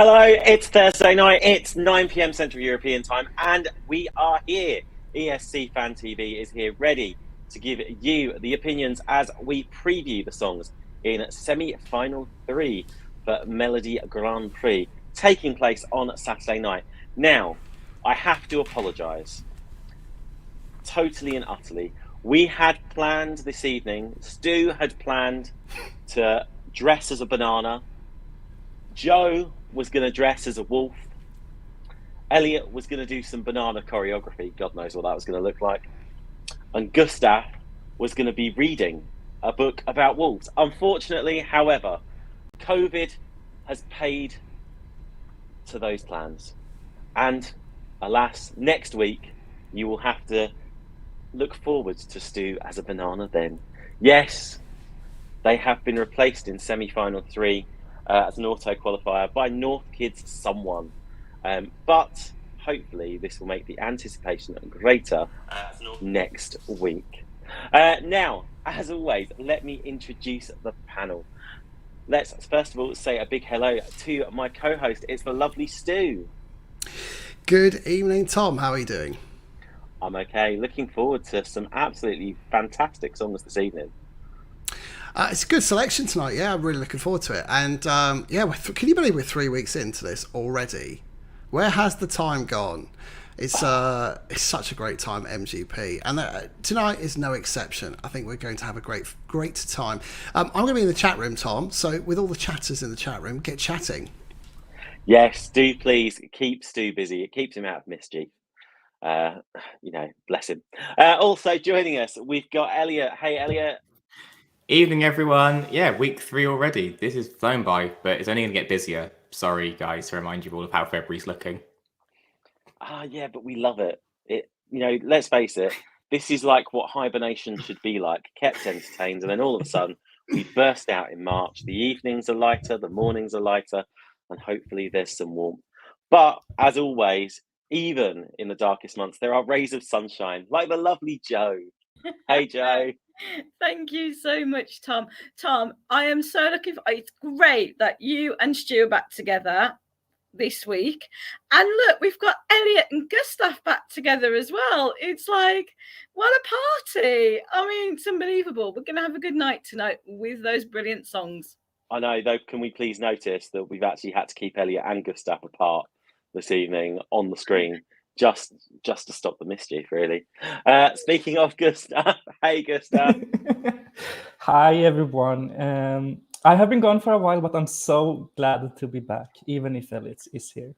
Hello, it's Thursday night, it's 9 p.m. Central European time, and we are here. ESC Fan TV is here ready to give you the opinions as we preview the songs in semi-final 3 for Melodi Grand Prix, taking place on Saturday night. Now, I have to apologise, totally and utterly. We had planned this evening, Stu had planned to dress as a banana, Joe was going to dress as a wolf. Elliot was going to do some banana choreography. God knows what that was going to look like. And Gustav was going to be reading a book about wolves. Unfortunately, however, COVID has paid to those plans. And alas, next week, you will have to look forward to Stu as a banana then. Yes, they have been replaced in semi-final 3 as an auto qualifier by Northkid's Someone. But hopefully this will make the anticipation greater next week. Now, as always, let me introduce the panel. Let's first of all say a big hello to my co-host. It's the lovely Stu. Good evening, Tom. How are you doing? I'm okay. Looking forward to some absolutely fantastic songs this evening. It's a good selection tonight. Yeah, I'm really looking forward to it. And can you believe we're 3 weeks into this already? Where has the time gone? It's such a great time at MGP, and tonight is no exception. I think we're going to have a great time. I'm going to be in the chat room, Tom. So with all the chatters in the chat room, get chatting. Yes, do please keep Stu busy. It keeps him out of mischief. Bless him. Also joining us, we've got Elliot. Hey, Elliot. Evening, everyone. Yeah, week 3 already. This is flown by, but it's only going to get busier. Sorry, guys, to remind you all of how February's looking. Yeah, but we love it. Let's face it, this is like what hibernation should be like, kept entertained, and then all of a sudden, we burst out in March. The evenings are lighter, the mornings are lighter, and hopefully there's some warmth. But, as always, even in the darkest months, there are rays of sunshine, like the lovely Joe. Hey, Joe. Thank you so much, Tom. Tom, I am so looking for it's great that you and Stu are back together this week. And look, we've got Elliot and Gustav back together as well. It's like, what a party. I mean, it's unbelievable. We're going to have a good night tonight with those brilliant songs. I know, though, can we please notice that we've actually had to keep Elliot and Gustav apart this evening on the screen? Just to stop the mischief, really. Speaking of Gustav, hey Gustav. Hi everyone. I have been gone for a while, but I'm so glad to be back, even if Elliot is here.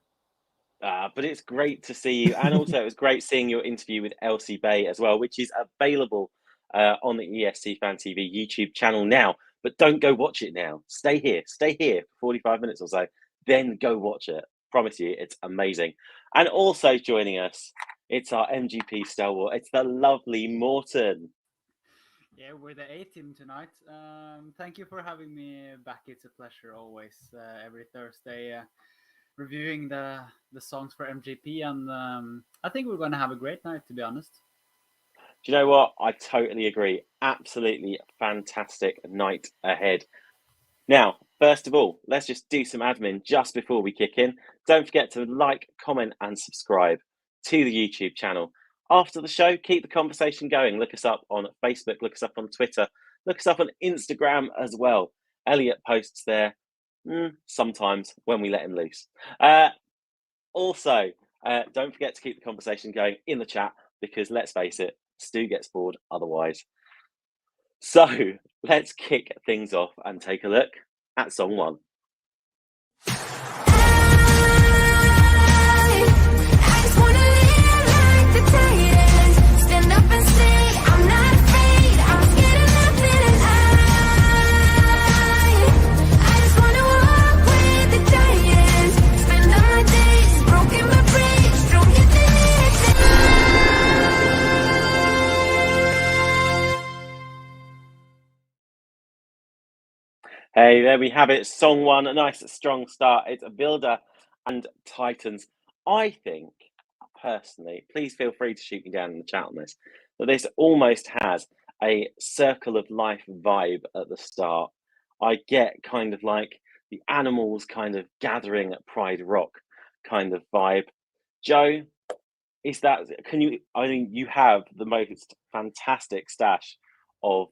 But it's great to see you, and also it was great seeing your interview with Elsie Bay as well, which is available on the ESC Fan TV YouTube channel now. But don't go watch it now. Stay here for 45 minutes or so, then go watch it. Promise you, it's amazing. And also joining us, it's our MGP stalwart. It's the lovely Morten. Yeah, we're the A team tonight. Thank you for having me back. It's a pleasure always. Every Thursday, reviewing the songs for MGP, and I think we're going to have a great night, to be honest. Do you know what? I totally agree. Absolutely fantastic night ahead. Now, first of all, let's just do some admin just before we kick in. Don't forget to like, comment, and subscribe to the YouTube channel. After the show, keep the conversation going. Look us up on Facebook, look us up on Twitter, look us up on Instagram as well. Elliot posts there sometimes when we let him loose. Also, don't forget to keep the conversation going in the chat, because let's face it, Stu gets bored otherwise. So let's kick things off and take a look at song 1. Hey, there we have it. Song 1, a nice strong start. It's Vilde and Titans. I think, personally, please feel free to shoot me down in the chat on this, that this almost has a Circle of Life vibe at the start. I get kind of like the animals kind of gathering at Pride Rock kind of vibe. Joe, is that, I mean, you have the most fantastic stash of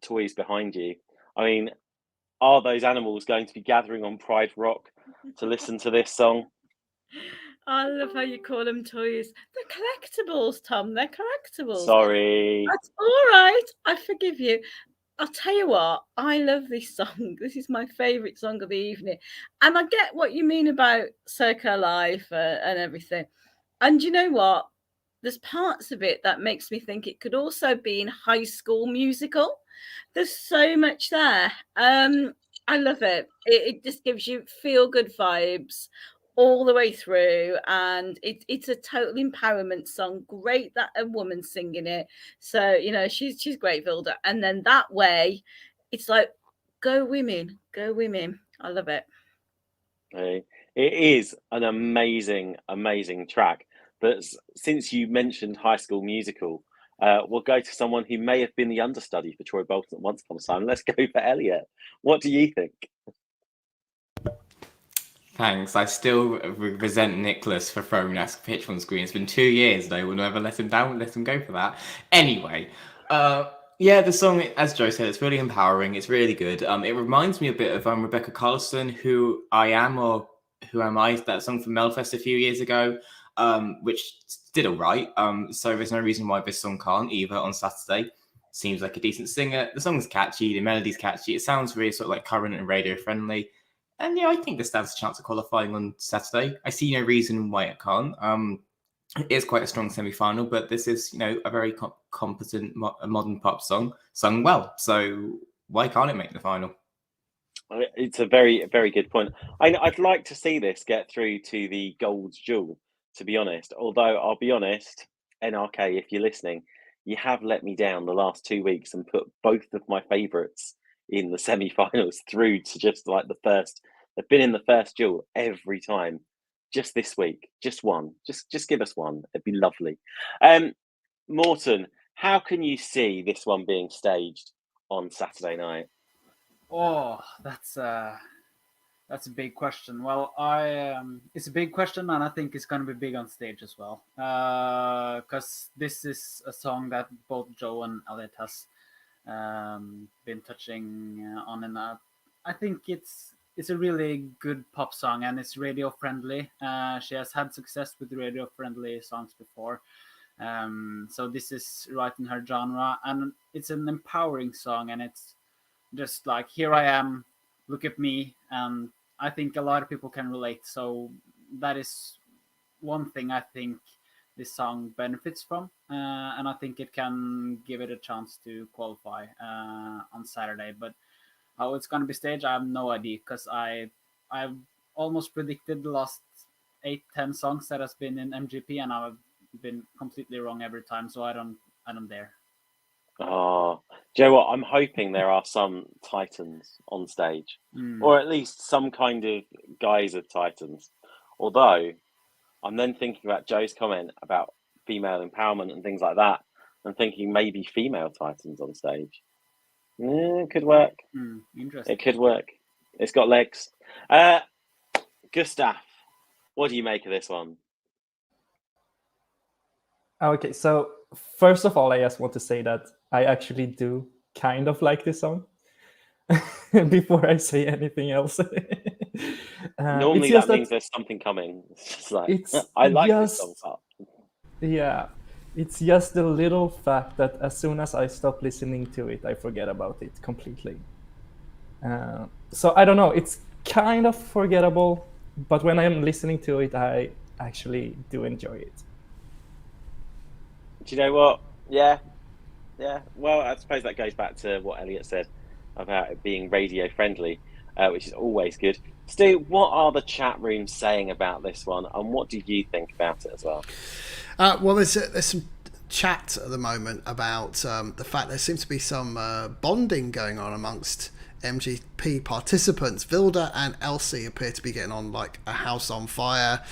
toys behind you. I mean, are those animals going to be gathering on Pride Rock to listen to this song? I love how you call them toys. They're collectibles, Tom. They're collectibles. Sorry. That's all right. I forgive you. I'll tell you what, I love this song. This is my favourite song of the evening. And I get what you mean about Circa Life and everything. And you know what? There's parts of it that makes me think it could also be in High School Musical. There's so much there. I love it. It just gives you feel-good vibes all the way through, and it's a total empowerment song. Great that a woman's singing it, so you know she's great, Vilde. And then that way it's like, go women, go women. I love it. It is an amazing track, but since you mentioned High School Musical, we'll go to someone who may have been the understudy for Troy Bolton at once upon a time. Let's go for Elliot. What do you think? Thanks. I still resent Nicholas for throwing that picture on screen. It's been 2 years and I will never let him down, let him go for that. Anyway, yeah, the song, as Joe said, it's really empowering. It's really good. It reminds me a bit of Rebecca Carlson, Who I Am or Who Am I, that song from Melfest a few years ago, which did all right. So there's no reason why this song can't either on Saturday. Seems like a decent singer. The song's catchy. The melody's catchy. It sounds really sort of like current and radio friendly. And yeah, I think this stands a chance of qualifying on Saturday. I see no reason why it can't. It is quite a strong semi-final, but this is, you know, a very competent modern pop song sung well. So why can't it make the final? It's a very, very good point. I'd like to see this get through to the Gold's Jewel, to be honest. Although I'll be honest, NRK, if you're listening, you have let me down the last 2 weeks and put both of my favourites in the semi-finals through to just like the first. They've been in the first duel every time. Just this week, just one. Just give us one. It'd be lovely. Morten, how can you see this one being staged on Saturday night? Oh, that's a big question. Well, it's a big question, and I think it's going to be big on stage as well. Because this is a song that both Joe and Elliot has been touching on, and I think it's a really good pop song, and it's radio friendly. She has had success with radio friendly songs before, so this is right in her genre, and it's an empowering song, and it's just like, here I am, look at me, and I think a lot of people can relate. So that is one thing I think this song benefits from, and I think it can give it a chance to qualify on Saturday. But how it's going to be staged, I have no idea, because I've almost predicted the last 8-10 songs that has been in MGP, and I've been completely wrong every time, so I don't dare. Oh, do you know what? I'm hoping there are some Titans on stage, or at least some kind of guise of Titans. Although I'm then thinking about Joe's comment about female empowerment and things like that, and thinking maybe female Titans on stage. It could work. Interesting. It could work. It's got legs. Gustav, what do you make of this one? Okay, so first of all, I just want to say that I actually do kind of like this song before I say anything else. Normally that means there's something coming. It's just like, I like this song part. Yeah, it's just the little fact that as soon as I stop listening to it, I forget about it completely. So I don't know, it's kind of forgettable, but when I'm listening to it, I actually do enjoy it. Do you know what? Yeah. Well, I suppose that goes back to what Elliot said about it being radio friendly, which is always good. Stu, what are the chat rooms saying about this one, and what do you think about it as well? Well, there's some chat at the moment about the fact there seems to be some bonding going on amongst MGP participants. Vilde and Elsie appear to be getting on like a house on fire.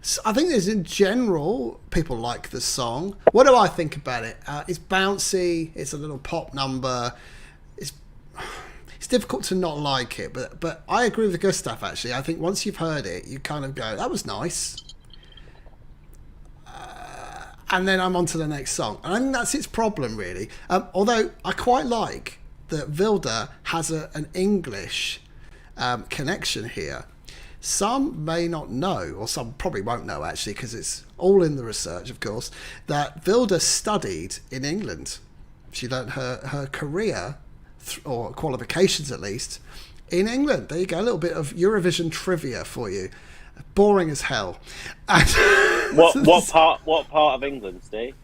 So I think there's, in general, people like the song. What do I think about it? It's bouncy. It's a little pop number. It's difficult to not like it, but I agree with Gustav, actually. I think once you've heard it, you kind of go, that was nice. And then I'm on to the next song. And I think that's its problem, really. Although I quite like that Vilde has an English connection here. Some may not know, or some probably won't know, actually, because it's all in the research, of course, that Vilde studied in England. She learned her career, or qualifications at least, in England. There you go, a little bit of Eurovision trivia for you. Boring as hell. And what part of England, Steve?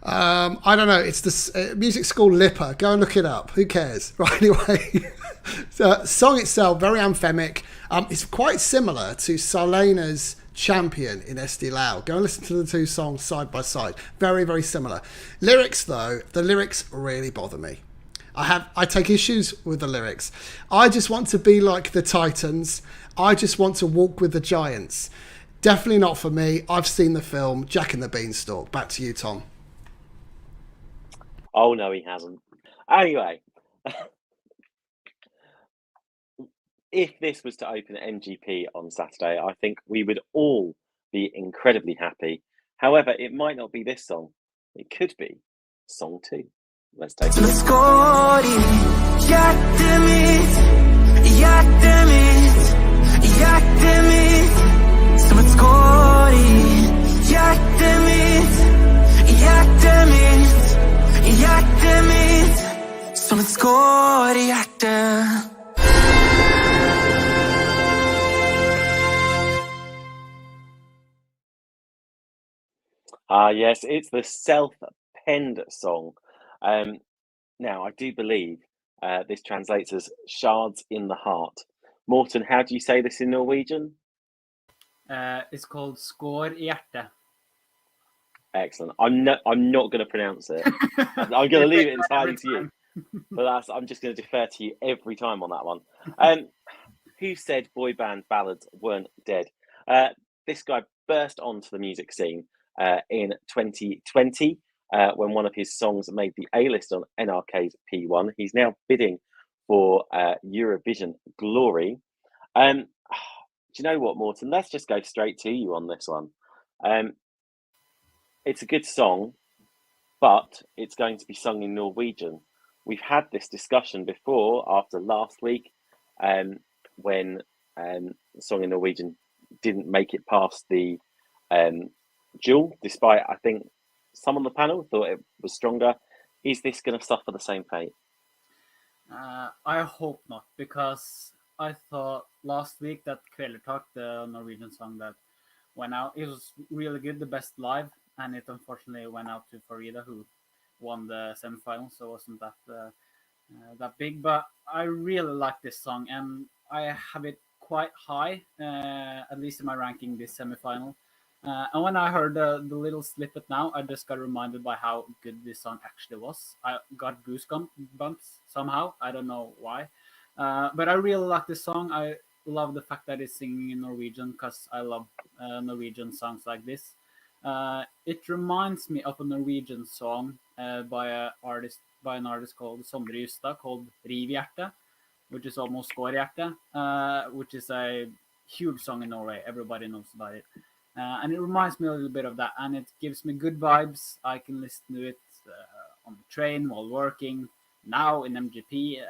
I don't know. It's the music school Lipper. Go and look it up. Who cares? Right, anyway. The song itself, very anthemic. It's quite similar to Salena's Champion in SD Lau. Go and listen to the two songs side by side. Very, very similar. Lyrics, though, the lyrics really bother me. I take issues with the lyrics. I just want to be like the Titans. I just want to walk with the giants. Definitely not for me. I've seen the film Jack and the Beanstalk. Back to you, Tom. Oh, no, he hasn't. Anyway, if this was to open MGP on Saturday, I think we would all be incredibly happy. However, it might not be this song. It could be song 2. Let's take a look. Skår, hjerte mitt, hjerte mitt, hjerte mitt. Som et skår i hjerte mitt, hjerte mitt, hjerte mitt. Som et skår i hjertet. Yes, it's the self-penned song. Now, I do believe this translates as shards in the heart. Morten, how do you say this in Norwegian? It's called Skår i hjerte. Excellent. I'm not going to pronounce it. I'm going to leave it entirely to you. But I'm just going to defer to you every time on that one. Who said boy band ballads weren't dead? This guy burst onto the music scene in 2020 when one of his songs made the A-list on NRK's P1. He's now bidding for Eurovision glory. Do you know what, Morten? Let's just go straight to you on this one. It's a good song, but it's going to be sung in Norwegian. We've had this discussion before after last week when the song in Norwegian didn't make it past the duel, despite I think some on the panel thought it was stronger. Is this going to suffer the same fate? I hope not, because I thought last week that Kvelertak, the Norwegian song that went out, it was really good, the best live, and it unfortunately went out to Farida, who won the semi-final, so it wasn't that big. But I really like this song, and I have it quite high, at least in my ranking this semi-final. And when I heard the little snippet now, I just got reminded by how good this song actually was. I got goosebumps somehow. I don't know why. But I really like this song. I love the fact that it's singing in Norwegian, because I love Norwegian songs like this. It reminds me of a Norwegian song by an artist called Sondre Justad, called Riv hjerte, which is almost Skår i hjerte, which is a huge song in Norway. Everybody knows about it. And it reminds me a little bit of that, and it gives me good vibes. I can listen to it on the train while working, now in MGP.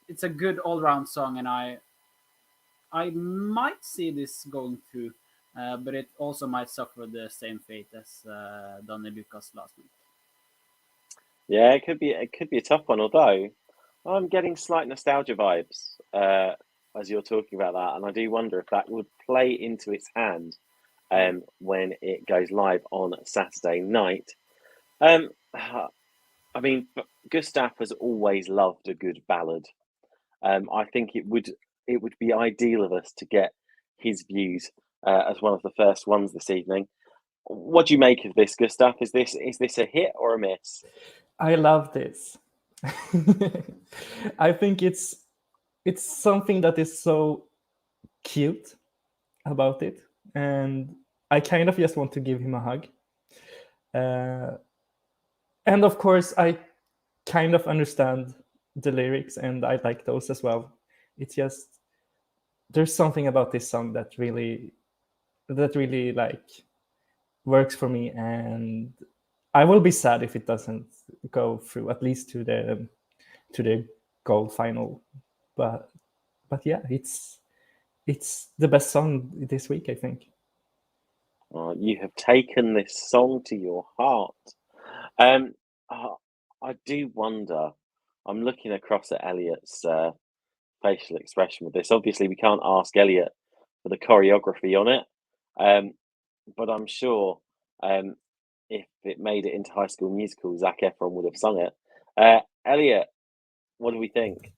It's a good all-round song, and I might see this going through, but it also might suffer the same fate as Danny Lucas last week. Yeah, it could be a tough one, although I'm getting slight nostalgia vibes as you're talking about that, and I do wonder if that would play into its hand when it goes live on Saturday night. I mean, Gustav has always loved a good ballad. I think it would be ideal of us to get his views as one of the first ones this evening. What do you make of this, Gustav? Is this a hit or a miss? I love this. I think it's something that is so cute about it, and I kind of just want to give him a hug. And of course, I kind of understand the lyrics, and I like those as well. It's just there's something about this song that really like works for me, and I will be sad if it doesn't go through at least to the gold final. But yeah, it's the best song this week, I think. You have taken this song to your heart. I do wonder. I'm looking across at Elliot's facial expression with this. Obviously, we can't ask Elliot for the choreography on it, but I'm sure if it made it into High School Musical, Zac Efron would have sung it. Elliot, what do we think?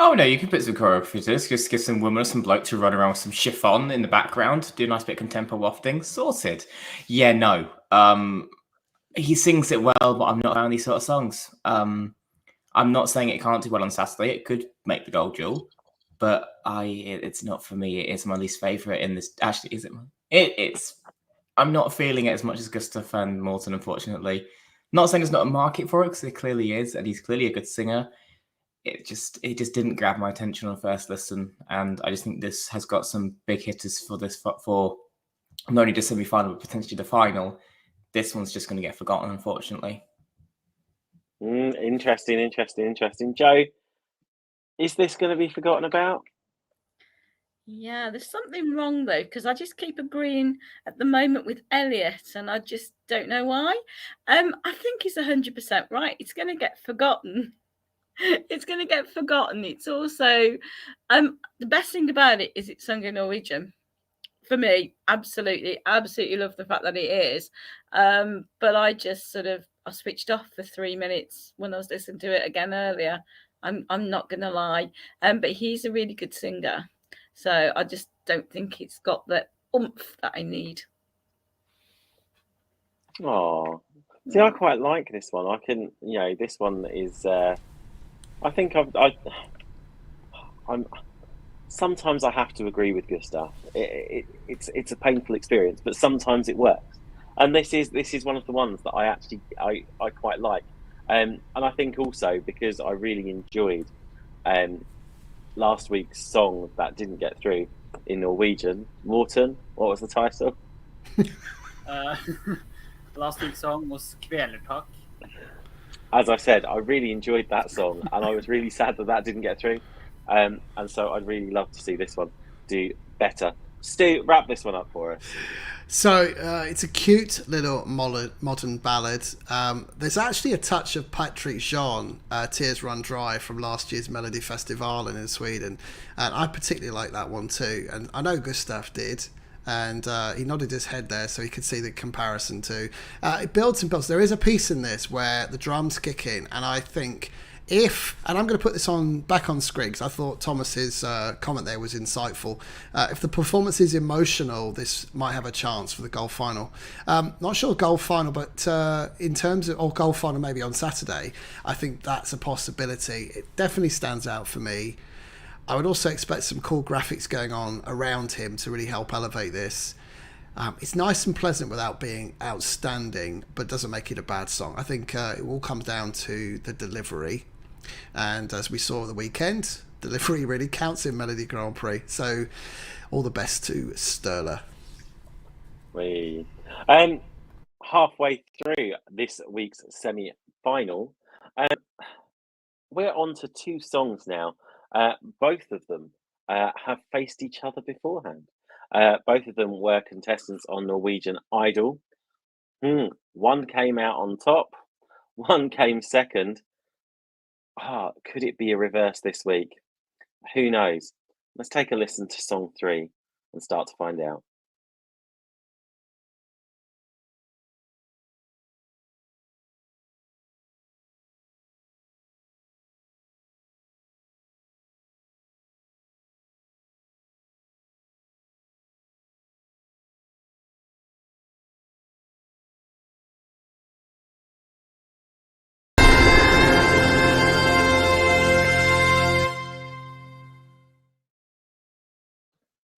Oh no, you can put some choreography to this. Just give some woman or some bloke to run around with some chiffon in the background, do a nice bit of contempo wafting, sorted. Yeah, no. He sings it well, but I'm not around these sort of songs. I'm not saying it can't do well on Saturday. It could make the gold duel, but it's not for me. It is my least favourite in this. Actually, is it? It's. I'm not feeling it as much as Gustav and Morten, unfortunately. Not saying there's not a market for it, because there clearly is, and he's clearly a good singer. It just didn't grab my attention on first listen, and I just think this has got some big hitters for not only the semi-final but potentially the final. This one's just going to get forgotten, unfortunately. Interesting. Joe, is this going to be forgotten about? Yeah, there's something wrong though, because I just keep agreeing at the moment with Elliot, and I just don't know why. I think he's 100% right. It's going to get forgotten. It's going to get forgotten. It's also the best thing about it is it's sung in Norwegian. For me, absolutely love the fact that it is. But I just I switched off for 3 minutes when I was listening to it again earlier. I'm not gonna lie. But he's a really good singer. So I just don't think it's got the oomph that I need. Oh, see, I quite like this one. This one is. I think I'm. Sometimes I have to agree with Gustav. It's a painful experience, but sometimes it works. And this is one of the ones that I quite like. And I think also because I really enjoyed last week's song that didn't get through in Norwegian. Morten, what was the title? Last week's song was Kvelertak. As I said, I really enjoyed that song, and I was really sad that didn't get through. And so I'd really love to see this one do better. Stu, wrap this one up for us. So it's a cute little modern ballad. There's actually a touch of Patrick Jean, Tears Run Dry, from last year's Melodi Festivalen in Sweden. And I particularly like that one too. And I know Gustav did. And he nodded his head there so he could see the comparison too. It builds and builds. There is a piece in this where the drums kick in, and I think and I'm going to put this back on screen because I thought Thomas's comment there was insightful. If the performance is emotional, this might have a chance for the gold final. Not sure gold final, but in terms of gold final maybe on Saturday, I think that's a possibility. It definitely stands out for me. I would also expect some cool graphics going on around him to really help elevate this. It's nice and pleasant without being outstanding, but doesn't make it a bad song. I think it all comes down to the delivery. And as we saw at the weekend, delivery really counts in Melodi Grand Prix. So all the best to Sturla. Halfway through this week's semi-final, we're on to 2 songs now. Both of them have faced each other beforehand. Both of them were contestants on Norwegian Idol. One came out on top, one came second. Could it be a reverse this week? Who knows? Let's take a listen to song 3 and start to find out.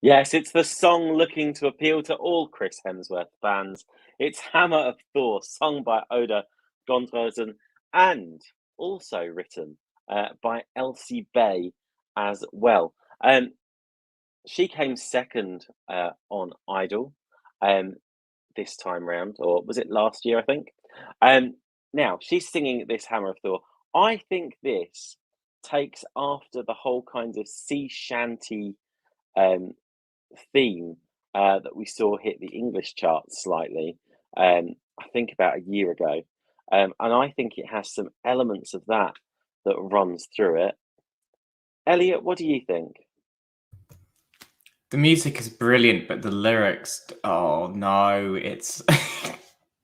Yes, it's the song looking to appeal to all Chris Hemsworth fans. It's Hammer of Thor, sung by Oda Gondrosen and also written by Elsie Bay as well. She came second on Idol this time round, or was it last year, I think? Now, she's singing this Hammer of Thor. I think this takes after the whole kind of sea shanty theme that we saw hit the English charts slightly, I think about a year ago. And I think it has some elements of that runs through it. Elliot, what do you think? The music is brilliant, but the lyrics, oh no, it's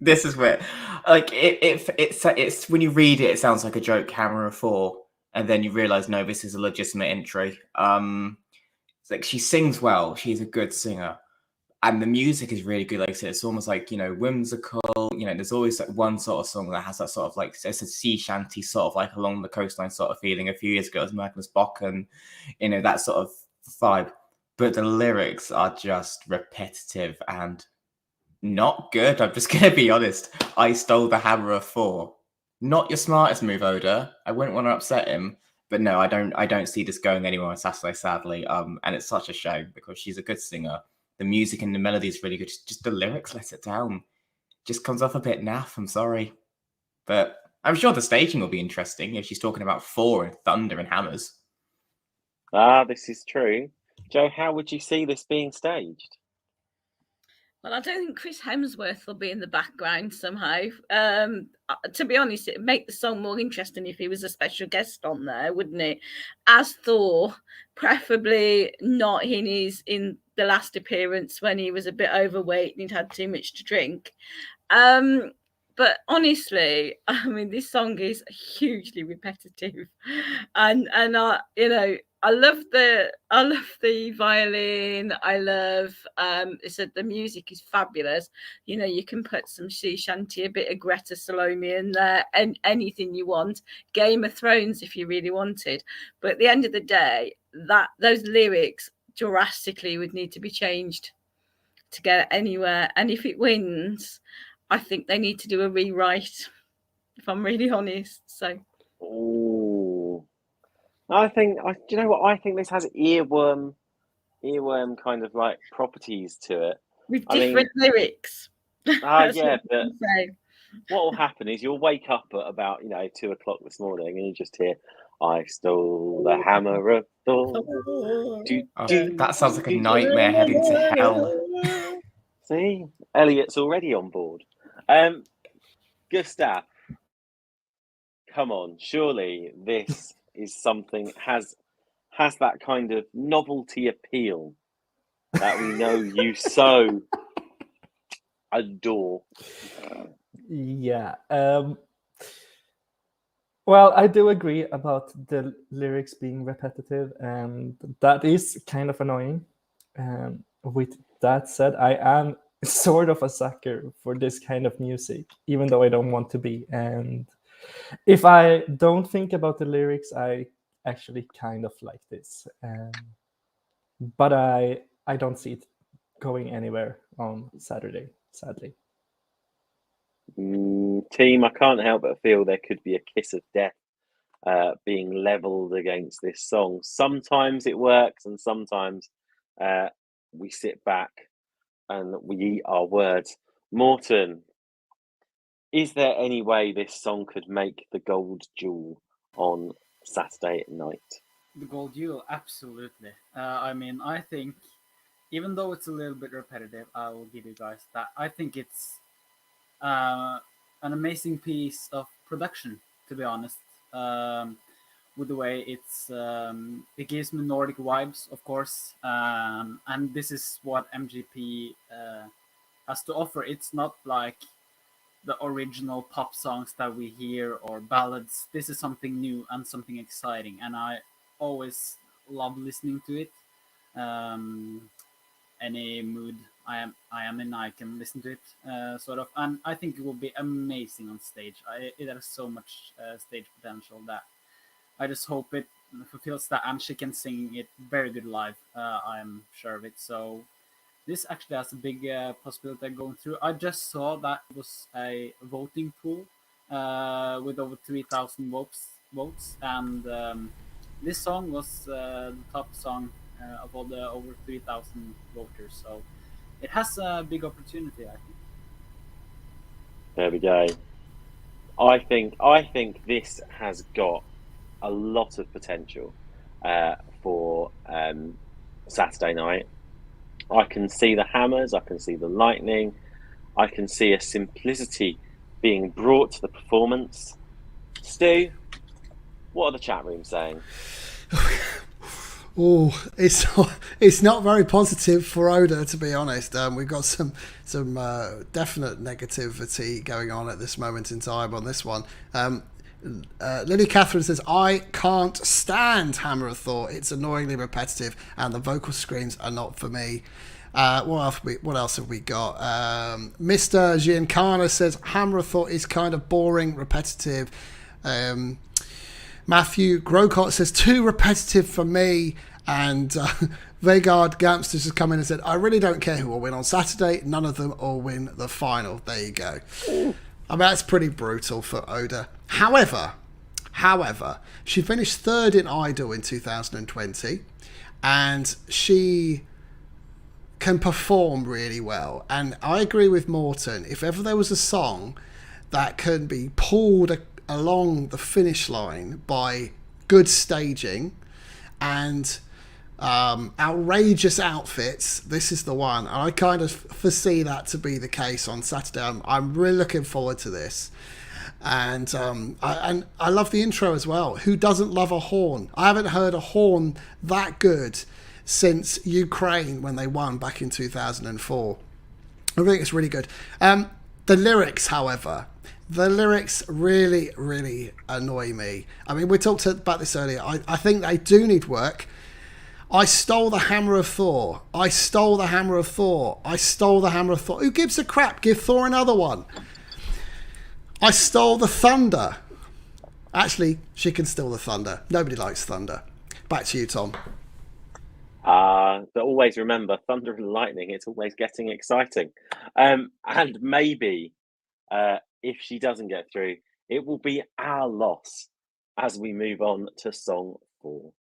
this is where, like, it's when you read it, it sounds like a joke, Hammer of Thor, and then you realize, no, this is a legitimate entry. It's like she sings well, she's a good singer, and the music is really good. Like I said, it's almost like, whimsical. There's always like one sort of song that has that sort of like, it's a sea shanty sort of like along the coastline sort of feeling. A few years ago, it was Magnus Bock, and that sort of vibe. But the lyrics are just repetitive and not good. I'm just going to be honest. I stole the Hammer of Thor. Not your smartest move, Oda. I wouldn't want to upset him. But no, I don't see this going anywhere on Saturday, sadly. And it's such a shame because she's a good singer. The music and the melody is really good. Just the lyrics let it down. Just comes off a bit naff. I'm sorry. But I'm sure the staging will be interesting if she's talking about Thor and thunder and hammers. This is true. Joe, how would you see this being staged? Well, I don't think Chris Hemsworth will be in the background somehow. To be honest, it'd make the song more interesting if he was a special guest on there, wouldn't it? As Thor, preferably not in the last appearance when he was a bit overweight and he'd had too much to drink. But honestly, I mean, this song is hugely repetitive, and I love the violin. I love the music is fabulous. You can put some sea shanty, a bit of Greta Salome in there, and anything you want. Game of Thrones if you really wanted. But at the end of the day, those lyrics drastically would need to be changed to get anywhere. And if it wins, I think they need to do a rewrite, if I'm really honest. So. Ooh. I think, do you know what? I think this has earworm kind of like properties to it. With different lyrics. Yeah, but what will happen is you'll wake up at about 2 o'clock this morning and you just hear, "I stole the hammer of Thor." That sounds like a nightmare heading to hell. See, Elliot's already on board. Gustav, come on, surely this is something has that kind of novelty appeal that we know you so adore. Yeah. Well, I do agree about the lyrics being repetitive, and that is kind of annoying. With that said, I am sort of a sucker for this kind of music, even though I don't want to be. And if I don't think about the lyrics, I actually kind of like this. But I don't see it going anywhere on Saturday, sadly. Team, I can't help but feel there could be a kiss of death being leveled against this song. Sometimes it works, and sometimes we sit back and we eat our words. Morton, is there any way this song could make the gold jewel on Saturday night? The gold jewel, absolutely. I mean, I think, even though it's a little bit repetitive, I will give you guys that. I think it's an amazing piece of production, to be honest. With the way it gives me Nordic vibes, of course, and this is what MGP has to offer. It's not like the original pop songs that we hear or ballads. This is something new and something exciting, and I always love listening to it. Any mood I am in, I can listen to it, sort of, and I think it will be amazing on stage. It has so much stage potential that I just hope it fulfills that, and she can sing it very good live. I'm sure of it. So this actually has a big possibility of going through. I just saw that it was a voting pool with over 3,000 votes votes, and this song was the top song of all the over 3,000 voters. So it has a big opportunity, I think. There we go. I think this has got a lot of potential for Saturday night. I can see the hammers, I can see the lightning, I can see a simplicity being brought to the performance. Stu, what are the chat rooms saying? Oh, it's not very positive for Oda, to be honest. We've got some definite negativity going on at this moment in time on this one. Lily Catherine says, I can't stand Hammer of Thor. It's annoyingly repetitive and the vocal screams are not for me. What else have we got? Mr. Giancana says, Hammer of Thor is kind of boring, repetitive. Matthew Grocott says, too repetitive for me. And Vegard Gamsters has come in and said, I really don't care who will win on Saturday. None of them will win the final. There you go. I mean, that's pretty brutal for Oda. However, she finished third in Idol in 2020, and she can perform really well. And I agree with Morton. If ever there was a song that can be pulled along the finish line by good staging and outrageous outfits, this is the one. And I kind of foresee that to be the case on Saturday. I'm really looking forward to this. And I love the intro as well. Who doesn't love a horn? I haven't heard a horn that good since Ukraine when they won back in 2004. I think it's really good. The lyrics, however, really, really annoy me. I mean, we talked about this earlier. I think they do need work. I stole the hammer of Thor. I stole the hammer of Thor. I stole the hammer of Thor. Who gives a crap? Give Thor another one. I stole the thunder. Actually, she can steal the thunder. Nobody likes thunder. Back to you, Tom. But always remember, thunder and lightning, it's always getting exciting. And maybe if she doesn't get through, it will be our loss as we move on to song 4.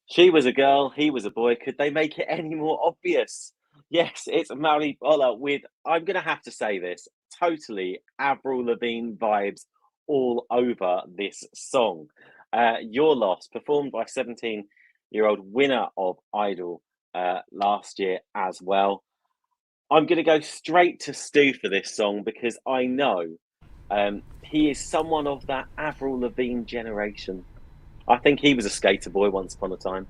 She was a girl, he was a boy. Could they make it any more obvious? Yes, it's Melodi Bølla with, I'm going to have to say this, totally Avril Lavigne vibes all over this song. Your Loss, performed by 17-year-old winner of Idol last year as well. I'm going to go straight to Stu for this song because I know he is someone of that Avril Lavigne generation. I think he was a skater boy once upon a time.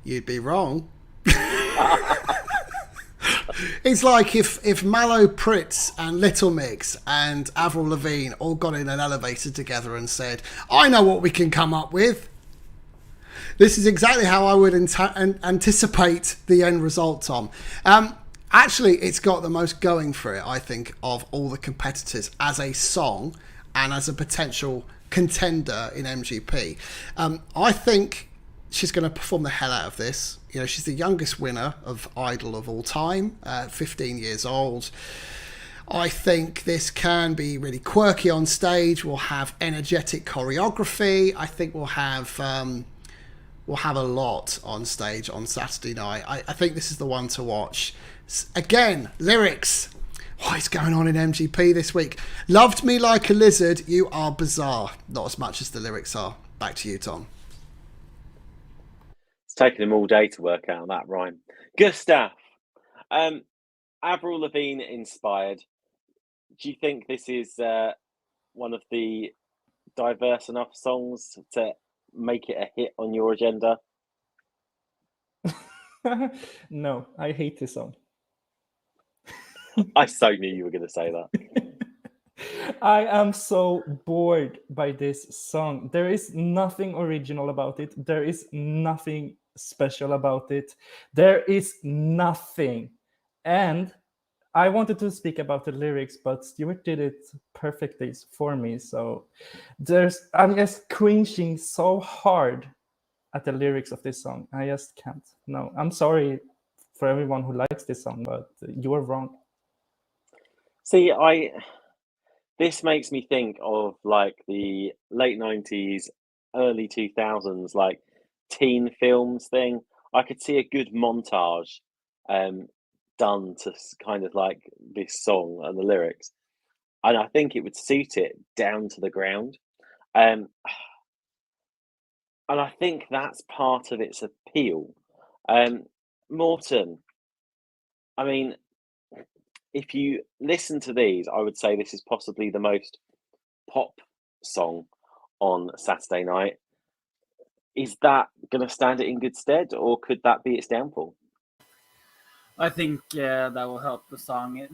You'd be wrong. It's like if Mallow Pritz and Little Mix and Avril Lavigne all got in an elevator together and said, I know what we can come up with. This is exactly how I would anticipate the end result, Tom. Actually, it's got the most going for it, I think, of all the competitors as a song and as a potential contender in MGP. I think she's going to perform the hell out of this. You know, she's the youngest winner of Idol of all time, 15 years old. I think this can be really quirky on stage. We'll have energetic choreography. I think we'll have a lot on stage on Saturday night. I think this is the one to watch. Again, lyrics. What is going on in MGP this week? Loved me like a lizard, you are bizarre. Not as much as the lyrics are. Back to you, Tom. It's taken him all day to work out that rhyme. Gustav, Avril Lavigne inspired. Do you think this is one of the diverse enough songs to make it a hit on your agenda? No, I hate this song. I so knew you were going to say that. I am so bored by this song. There is nothing original about it. There is nothing special about it. There is nothing. And I wanted to speak about the lyrics, but Stuart did it perfectly for me. So I'm just cringing so hard at the lyrics of this song. I just can't. No, I'm sorry for everyone who likes this song, but you are wrong. See, this makes me think of like the late 90s, early 2000s, like teen films thing. I could see a good montage done to kind of like this song and the lyrics, and I think it would suit it down to the ground. And I think that's part of its appeal. Morton, I mean, if you listen to these, I would say this is possibly the most pop song on Saturday night. Is that going to stand it in good stead, or could that be its downfall? I think that will help the song.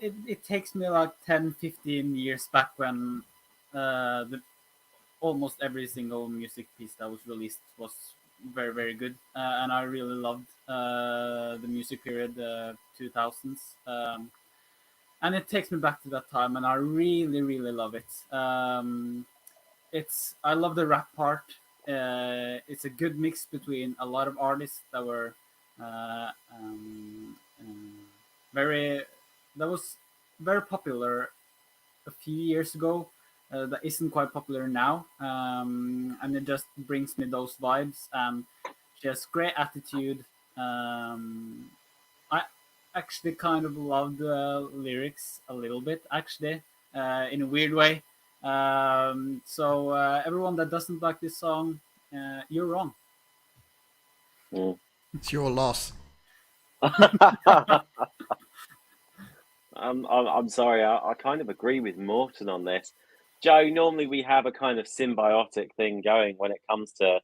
It takes me like 10-15 years back when almost every single music piece that was released was very, very good, and I really loved the music period 2000s, and it takes me back to that time, and I really, really love it. I love the rap part. It's a good mix between a lot of artists that were very popular a few years ago, that isn't quite popular now, and it just brings me those vibes, and just great attitude. I actually kind of love the lyrics a little bit, actually, in a weird way. So everyone that doesn't like this song, you're wrong. It's your loss. I'm sorry. I kind of agree with Morton on this. Joe, normally we have a kind of symbiotic thing going when it comes to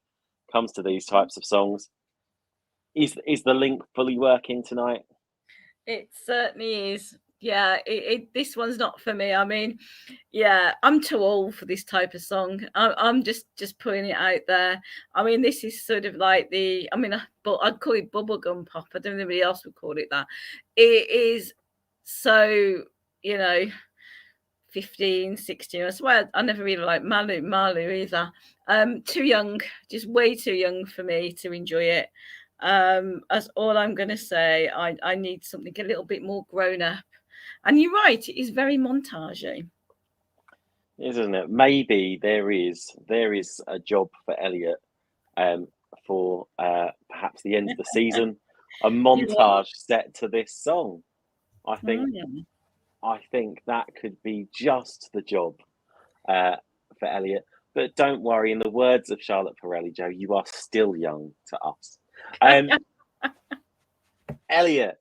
these types of songs. Is the link fully working tonight? It certainly is. Yeah, this one's not for me. I mean, yeah, I'm too old for this type of song. I'm just putting it out there. I mean, this is sort of like but I'd call it bubblegum pop. I don't know if anybody else would call it that. It is so, 15, 16. I swear I never really liked Malu either. Too young, just way too young for me to enjoy it. That's all I'm going to say. I need something a little bit more grown up. And you're right, it is very montagey. Isn't it? Maybe there is a job for Elliot for perhaps the end of the season, a montage set to this song. I think that could be just the job for Elliot. But don't worry, in the words of Charlotte Pirelli, Joe, you are still young to us. Elliot,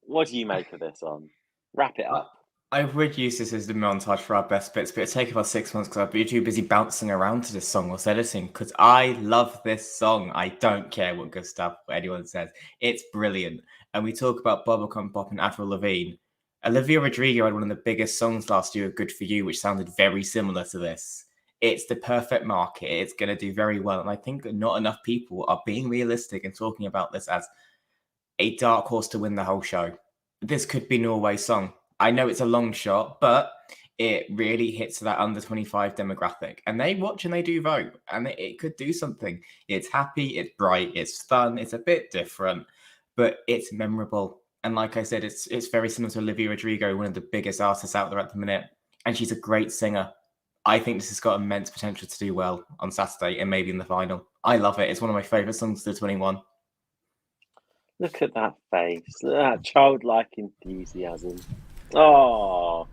what do you make of this one? Wrap it up. I would use this as the montage for our best bits, but it'd take about 6 months because I'd be too busy bouncing around to this song whilst editing, because I love this song. I don't care what Gustav or anyone says. It's brilliant. And we talk about bubblegum pop and Avril Lavigne. Olivia Rodrigo had one of the biggest songs last year, Good For You, which sounded very similar to this. It's the perfect market. It's going to do very well. And I think not enough people are being realistic and talking about this as a dark horse to win the whole show. This could be Norway's song. I know it's a long shot, but it really hits that under 25 demographic. And they watch and they do vote. And it could do something. It's happy, it's bright, it's fun, it's a bit different, but it's memorable. And like I said, it's very similar to Olivia Rodrigo, one of the biggest artists out there at the minute. And she's a great singer. I think this has got immense potential to do well on Saturday and maybe in the final. I love it. It's one of my favourite songs of the 21. Look at that face. Look at that childlike enthusiasm. Oh.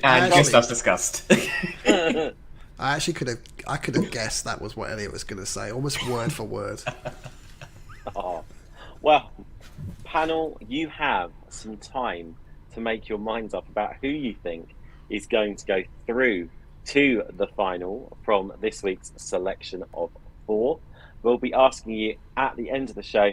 And Gustav's disgust. I could have guessed that was what Elliot was going to say, almost word for word. Oh. Well, panel, you have some time to make your minds up about who you think is going to go through to the final from this week's selection of 4. We'll be asking you at the end of the show.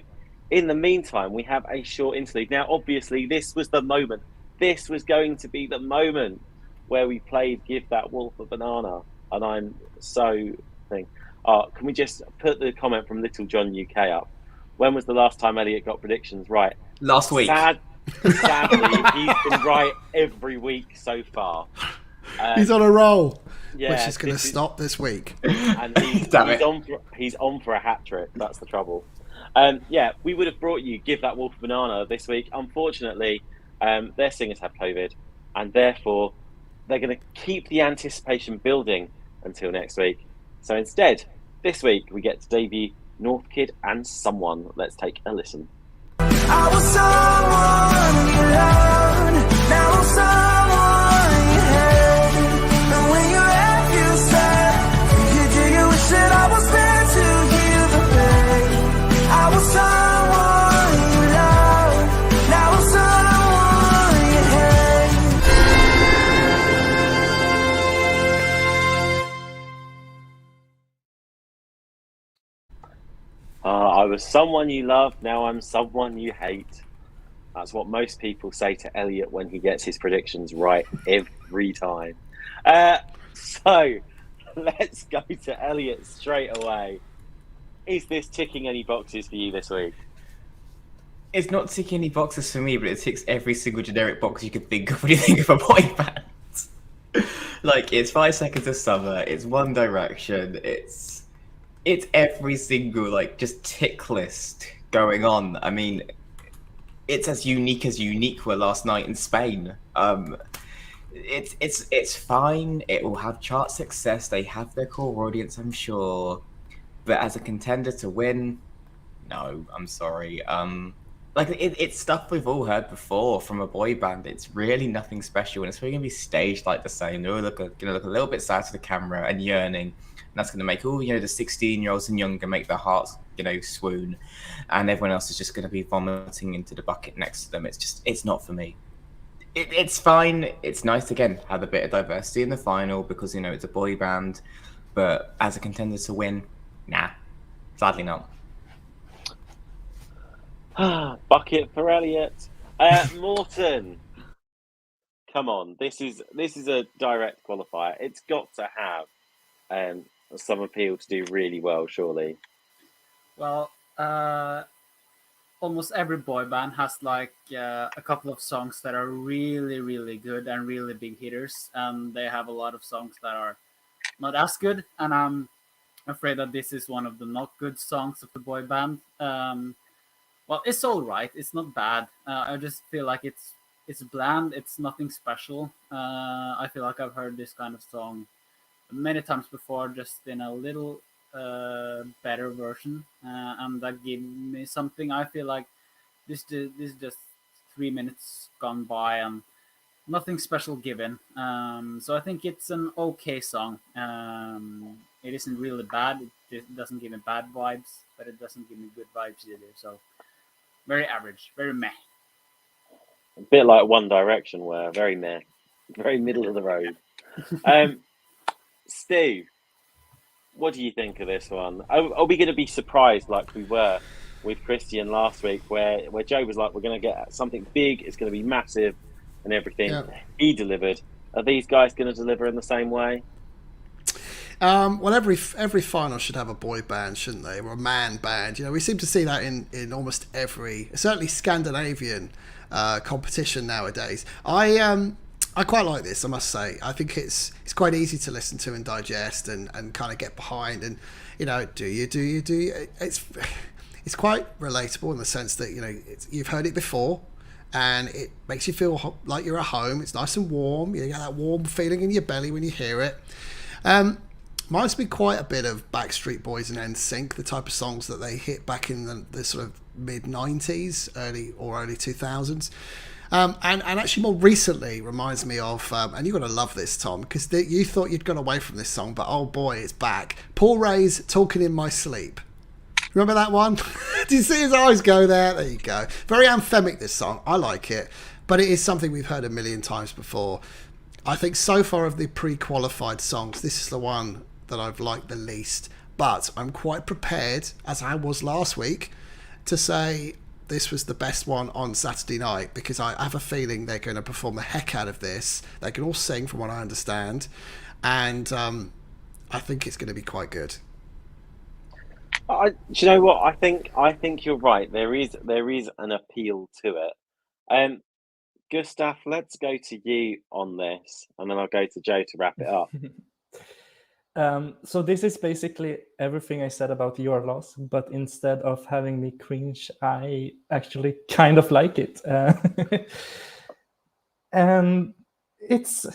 In the meantime, we have a short interlude. Now, obviously, this was the moment this was going to be the moment where we played Give That Wolf a Banana. And I'm so thinking, can we just put the comment from Little John UK up? When was the last time Elliot got predictions right? Last week. Sadly, he's been right every week so far. He's on a roll, yeah, which is going to stop this week. And he's on for a hat trick. That's the trouble. Yeah, we would have brought you Give That Wolf a Banana this week. Unfortunately, their singers have COVID, and therefore they're going to keep the anticipation building until next week. So instead, this week we get to debut Northkid and Someone. Let's take a listen. I was someone you loved, now I'm someone you hate. And when you left, you said, do you wish that I was there to heal the pain? I was someone you loved, now I'm someone you hate. I was someone you loved, now I'm someone you hate. That's what most people say to Elliot when he gets his predictions right every time. So let's go to Elliot straight away. Is this ticking any boxes for you this week? It's not ticking any boxes for me, but it ticks every single generic box you could think of when you think of a boy band. Like, it's 5 Seconds of Summer, it's One Direction, it's every single, like, just tick list going on. I mean, it's as unique were last night in Spain. It's fine. It will have chart success. They have their core audience, I'm sure. But as a contender to win, no, I'm sorry. Like, it's stuff we've all heard before from a boy band. It's really nothing special, and it's really gonna be staged like the same. They're all gonna look a little bit sad to the camera and yearning. And that's going to make all, the 16-year-olds and younger make their hearts, swoon. And everyone else is just going to be vomiting into the bucket next to them. It's not for me. It's fine. It's nice to, again, have a bit of diversity in the final because, it's a boy band. But as a contender to win, nah, sadly not. Bucket for Elliot. Morton, come on. This is a direct qualifier. It's got to have some appeal to do really well, surely. Well, almost every boy band has a couple of songs that are really, really good and really big hitters, and they have a lot of songs that are not as good. And I'm afraid that this is one of the not good songs of the boy band. Well, it's all right. It's not bad. I just feel like it's bland. It's nothing special. I feel like I've heard this kind of song many times before, just in a little better version, and that gave me something. I feel like this is just 3 minutes gone by and nothing special given. So I think it's an okay song. It isn't really bad. It doesn't give me bad vibes, but it doesn't give me good vibes either. So very average, very meh. A bit like One Direction, where very meh, very middle of the road. Steve, what do you think of this one? Are we going to be surprised like we were with Christian last week, where Joe was like, we're going to get something big, it's going to be massive and everything. Yeah. He delivered. Are these guys going to deliver in the same way? Well, every final should have a boy band, shouldn't they? Or a man band. We seem to see that in almost every, certainly Scandinavian competition nowadays. I quite like this, I must say. I think it's quite easy to listen to and digest and kind of get behind. And do you? It's quite relatable in the sense that you've heard it before, and it makes you feel like you're at home. It's nice and warm. You get that warm feeling in your belly when you hear it. Mine's been quite a bit of Backstreet Boys and NSYNC, the type of songs that they hit back in the sort of mid-90s, early 2000s. And actually more recently reminds me of, and you're going to love this, Tom, because you thought you'd gone away from this song, but oh boy, it's back. Paul Ray's Talking in My Sleep. Remember that one? Do you see his eyes go there? There you go. Very anthemic, this song. I like it, but it is something we've heard a million times before. I think so far of the pre-qualified songs, this is the one that I've liked the least, but I'm quite prepared, as I was last week, to say this was the best one on Saturday night, because I have a feeling they're going to perform the heck out of this. They can all sing, from what I understand, and I think it's going to be quite good. Do you know what? I think you're right. There is an appeal to it. Gustav, let's go to you on this, and then I'll go to Joe to wrap it up. So this is basically everything I said about Your Loss, but instead of having me cringe, I actually kind of like it. And it's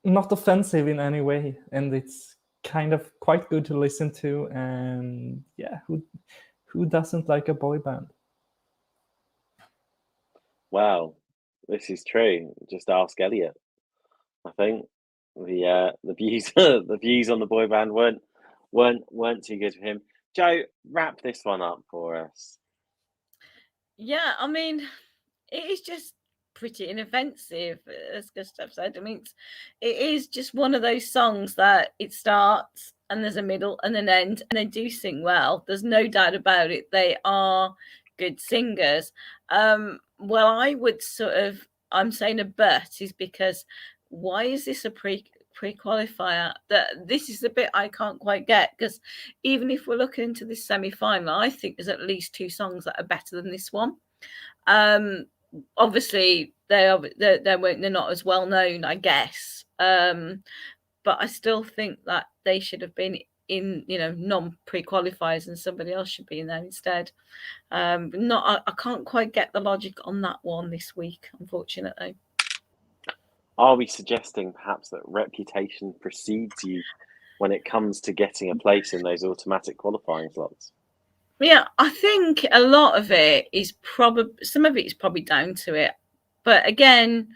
not offensive in any way, and it's kind of quite good to listen to. And yeah, who doesn't like a boy band? Well, this is true. Just ask Elliot. I think the views the views on the boy band weren't too good for him. Joe, wrap this one up for us. Yeah, I mean, it is just pretty inoffensive, as Gustav said. I mean, it is just one of those songs that it starts and there's a middle and an end, and they do sing well. There's no doubt about it. They are good singers. Well, I would I'm saying a but is because why is this a pre-qualifier? This is the bit I can't quite get, because even if we're looking into this semi-final, I think there's at least 2 songs that are better than this one. Obviously they're not as well known, I guess, but I still think that they should have been in, non-pre-qualifiers, and somebody else should be in there instead. I can't quite get the logic on that one this week, unfortunately. Are we suggesting perhaps that reputation precedes you when it comes to getting a place in those automatic qualifying slots? Yeah, I think a lot of it is some of it is probably down to it, but again,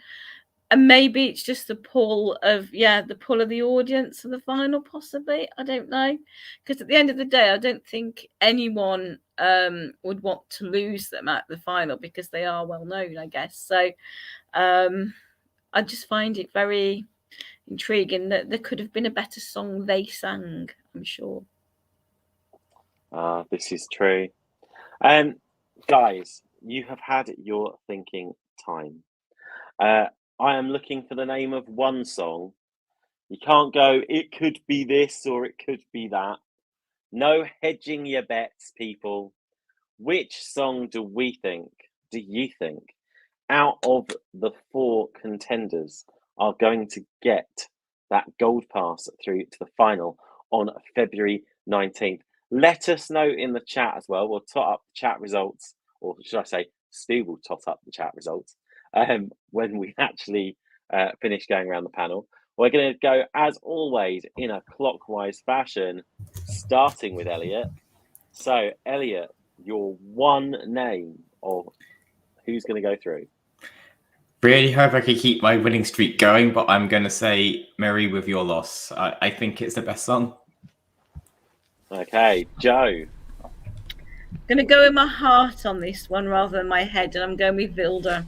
and maybe it's just the pull of the audience for the final, possibly. I don't know, because at the end of the day, I don't think anyone would want to lose them at the final, because they are well known, I guess. So I just find it very intriguing that there could have been a better song they sang, I'm sure. This is true. Guys, you have had your thinking time. I am looking for the name of one song. You can't go, it could be this or it could be that. No hedging your bets, people. Which song do you think, out of the 4 contenders are going to get that gold pass through to the final on February 19th? Let us know in the chat as well. We'll tot up the chat results, or should I say, Stu will tot up the chat results when we actually finish going around the panel. We're going to go, as always, in a clockwise fashion, starting with Elliot. So, Elliot, your one name of who's going to go through? Really hope I could keep my winning streak going, but I'm going to say Merry with Your Loss. I think it's the best song. Okay, Joe. I'm going to go with my heart on this one rather than my head, and I'm going with Vilde.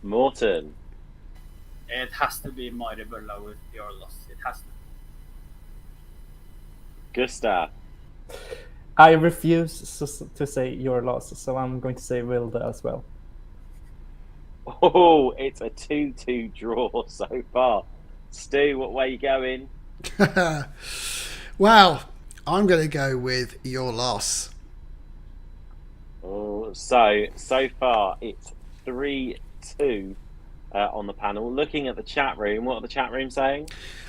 Morten. It has to be Bølla with Your Loss. It has to. Gustav. I refuse to say Your Loss, so I'm going to say Vilde as well. Oh, it's a 2-2 draw so far. Stu, what way are you going? Well, I'm going to go with Your Loss. Oh, so far it's 3-2 on the panel. Looking at the chat room, what are the chat room saying?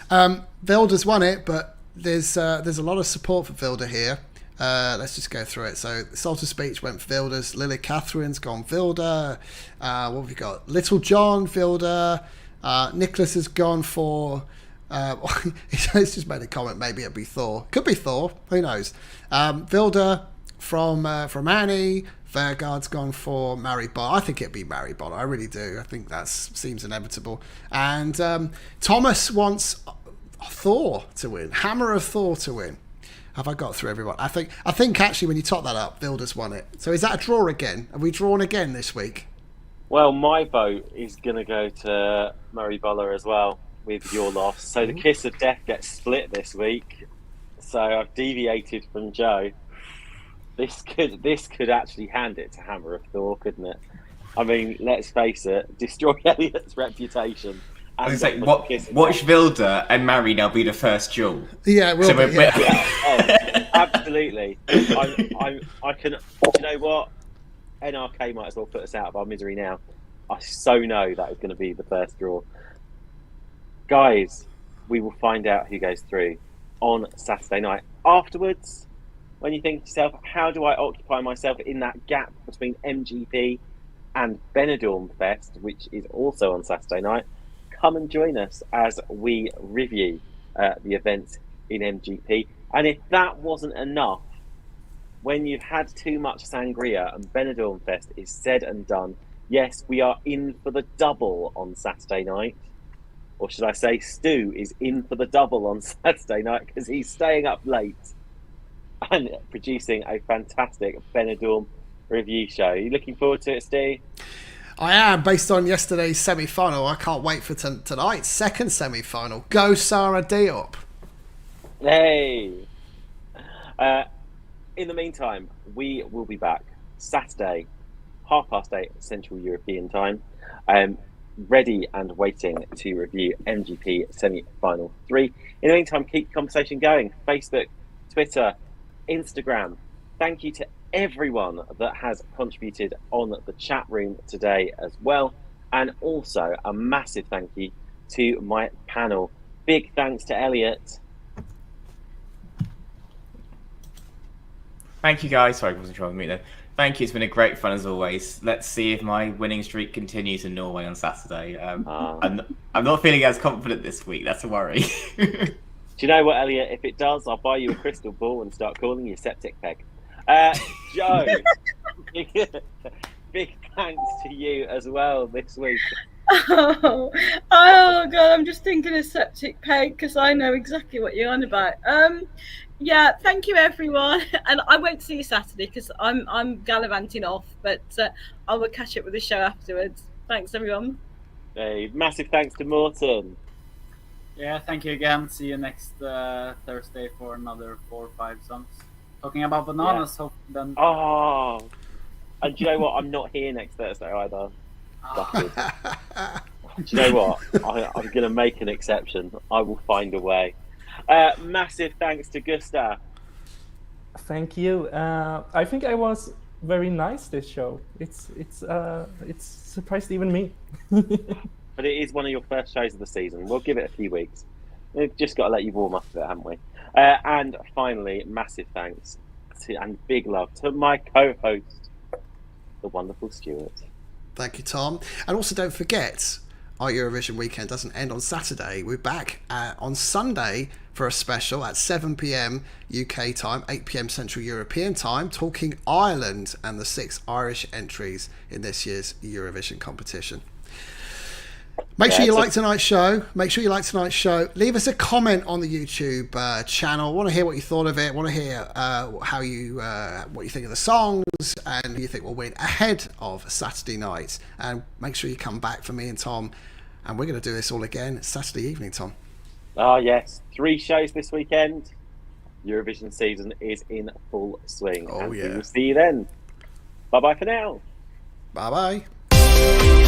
Vilde's won it, but there's a lot of support for Vilde here. Let's just go through it. So Salt of Speech went for Vilde's. Lily Catherine's gone Vilde. What have we got? Little John, Vilde. Nicholas has gone for... he's just made a comment. Maybe it'd be Thor. Could be Thor. Who knows? Vilde from Annie. Vergaard's gone for Maribor. I think it'd be Maribor. I really do. I think that seems inevitable. And Thomas wants Thor to win. Hammer of Thor to win. Have I got through everyone? I think actually when you top that up, Vilde's won it. So is that a draw again? Are we drawn again this week? Well, my vote is going to go to Maribor as well with Your Loss. So the kiss of death gets split this week. So I've deviated from Joe. This could actually hand it to Hammer of Thor, couldn't it? I mean, let's face it, destroy Elliot's reputation. I was like, watch Vilde and marry now be the first duel. Yeah, it will be. Yeah. Oh, absolutely. I can. Do you know what? NRK might as well put us out of our misery now. I so know that is going to be the first draw. Guys, we will find out who goes through on Saturday night. Afterwards, when you think to yourself, how do I occupy myself in that gap between MGP and Benidorm Fest, which is also on Saturday night, come and join us as we review the events in MGP. And if that wasn't enough, when you've had too much sangria and Benidorm Fest is said and done, yes, we are in for the double on Saturday night. Or should I say, Stu is in for the double on Saturday night because he's staying up late and producing a fantastic Benidorm review show. Are you looking forward to it, Stu? I am, based on yesterday's semi-final. I can't wait for tonight's second semi-final. Go Sarah Diop. Hey! In the meantime, we will be back Saturday, 8:30 Central European Time, ready and waiting to review MGP semi-final 3. In the meantime, keep the conversation going. Facebook, Twitter, Instagram. Thank you to everyone that has contributed on the chat room today as well. And also a massive thank you to my panel. Big thanks to Elliot. Thank you, guys. Sorry, I wasn't sure I was me there. Thank you. It's been a great fun as always. Let's see if my winning streak continues in Norway on Saturday. I'm not feeling as confident this week. That's a worry. Do you know what, Elliot? If it does, I'll buy you a crystal ball and start calling you Septic Peg. Joe, big thanks to you as well this week. Oh God, I'm just thinking of Septic Peg because I know exactly what you're on about. Yeah, thank you everyone, and I won't see you Saturday because I'm gallivanting off, but I will catch up with the show afterwards. Thanks everyone. Hey, massive thanks to Morton. Yeah, thank you again. See you next Thursday for another 4 or 5 songs. Talking about bananas, hope then. Oh, and do you know what? I'm not here next Thursday either. Do you know what? I'm going to make an exception. I will find a way. Massive thanks to Gustav. Thank you. I think I was very nice this show. It's surprised even me. But it is one of your first shows of the season. We'll give it a few weeks. We've just got to let you warm up a bit, haven't we? And finally, massive thanks to and big love to my co-host, the wonderful Stuart. Thank you, Tom. And also don't forget, our Eurovision weekend doesn't end on Saturday. We're back on Sunday for a special at 7 p.m. UK time, 8 p.m. Central European time, talking Ireland and the 6 Irish entries in this year's Eurovision competition. Make sure you like tonight's show. Leave us a comment on the YouTube channel. Want to hear what you thought of it. Want to hear how you what you think of the songs and who you think will win ahead of Saturday night. And make sure you come back for me and Tom. And we're going to do this all again Saturday evening, Tom. Oh yes, 3 shows this weekend. Eurovision season is in full swing. Oh yeah. We will see you then. Bye bye for now. Bye bye.